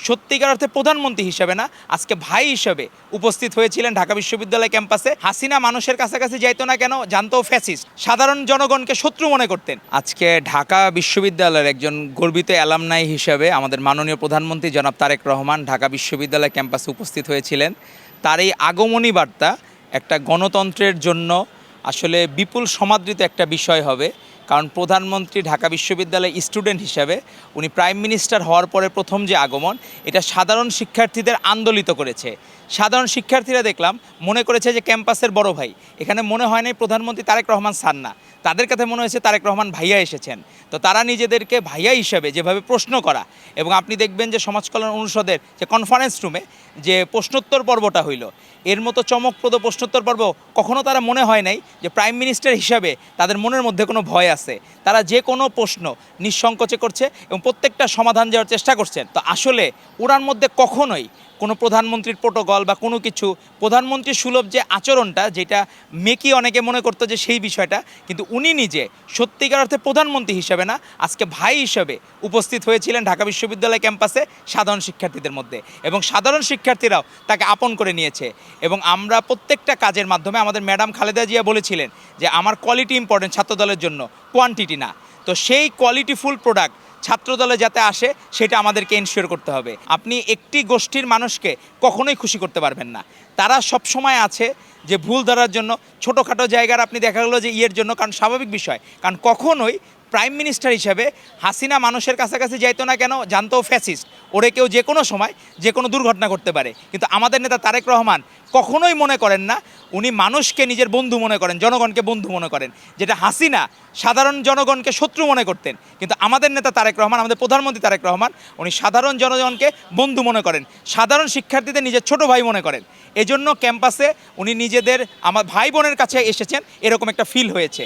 সত্যিকার অর্থে প্রধানমন্ত্রী হিসেবে না, আজকে ভাই হিসেবে উপস্থিত হয়েছিলেন ঢাকা বিশ্ববিদ্যালয় ক্যাম্পাসে। হাসিনা মানুষের কাছাকাছি যাইতো না কেন, জানতো ফ্যাসিস্ট, সাধারণ জনগণকে শত্রু মনে করতেন। আজকে ঢাকা বিশ্ববিদ্যালয়ের একজন গর্বিত অ্যালামনাই হিসেবে আমাদের মাননীয় প্রধানমন্ত্রী জনাব তারেক রহমান ঢাকা বিশ্ববিদ্যালয় ক্যাম্পাসে উপস্থিত হয়েছিলেন। তার এই আগমনী বার্তা একটা গণতন্ত্রের জন্য আসলে বিপুল সমাদৃত একটা বিষয় হবে। কারণ প্রধানমন্ত্রী ঢাকা বিশ্ববিদ্যালয় স্টুডেন্ট হিসাবে উনি প্রাইম মিনিস্টার হওয়ার পরে প্রথম যে আগমন, এটা সাধারণ শিক্ষার্থীদের আন্দোলিত করেছে। সাধারণ শিক্ষার্থীরা দেখলাম মনে করেছে যে ক্যাম্পাসের বড় ভাই, এখানে মনে হয় নাই প্রধানমন্ত্রী তারেক রহমান স্যার না, তাদের কাছে মনে হয়েছে তারেক রহমান ভাইয়া এসেছেন। তো তারা নিজেদেরকে ভাইয়া হিসাবে যেভাবে প্রশ্ন করা, এবং আপনি দেখবেন যে সমাজ কল্যাণ অনুষদের যে কনফারেন্স রুমে যে প্রশ্নোত্তর পর্বটা হইল, এর মতো চমকপ্রদ প্রশ্নোত্তর পর্ব কখনো তারা মনে হয় নাই যে প্রাইম মিনিস্টার হিসাবে তাদের মনের মধ্যে কোনো ভয় আছে। তারা যে কোনো প্রশ্ন নিঃসংকোচে করছে এবং প্রত্যেকটা সমাধান দেওয়ার চেষ্টা করছেন। তো আসলে ওনার মধ্যে কখনোই কোনো প্রধানমন্ত্রীর প্রোটোকল বা কোনো কিছু প্রধানমন্ত্রী সুলভ যে আচরণটা, যেটা মেকি অনেকে মনে করতো যে সেই বিষয়টা, কিন্তু উনি নিজে সত্যিকার অর্থে প্রধানমন্ত্রী হিসেবে না, আজকে ভাই হিসেবে উপস্থিত হয়েছিলেন ঢাকা বিশ্ববিদ্যালয় ক্যাম্পাসে সাধারণ শিক্ষার্থীদের মধ্যে, এবং সাধারণ শিক্ষার্থীরাও তাকে আপন করে নিয়েছে। এবং আমরা প্রত্যেকটা কাজের মাধ্যমে, আমাদের ম্যাডাম খালেদা জিয়া বলেছিলেন যে আমার কোয়ালিটি ইম্পর্টেন্ট ছাত্রদলের জন্য, কোয়ান্টিটি না। তো সেই কোয়ালিটিফুল প্রোডাক্ট ছাত্রদলে যাতে আসে সেটা আমাদেরকে এনশিওর করতে হবে। আপনি একটি গোষ্ঠীর মানুষকে কখনোই খুশি করতে পারবেন না। তারা সব সময় আছে যে ভুল ধরার জন্য, ছোটোখাটো জায়গার আপনি দেখা গেলো যে ইয়ের জন্য, কারণ স্বাভাবিক বিষয়, কারণ কখনোই প্রাইম মিনিস্টার হিসেবে হাসিনা মানুষের কাছাকাছি যাইতো না কেন, জানতো ফ্যাসিস্ট, ওরে কেউ যে কোনো সময় যে কোনো দুর্ঘটনা করতে পারে। কিন্তু আমাদের নেতা তারেক রহমান কখনোই মনে করেন না, উনি মানুষকে নিজের বন্ধু মনে করেন, জনগণকে বন্ধু মনে করেন, যেটা হাসিনা সাধারণ জনগণকে শত্রু মনে করতেন। কিন্তু আমাদের নেতা তারেক রহমান, আমাদের প্রধানমন্ত্রী তারেক রহমান, উনি সাধারণ জনগণকে বন্ধু মনে করেন, সাধারণ শিক্ষার্থীদের নিজের ছোট ভাই মনে করেন। এজন্য ক্যাম্পাসে উনি নিজেদের আমার ভাই বোনের কাছে এসেছেন, এরকম একটা ফিল হয়েছে।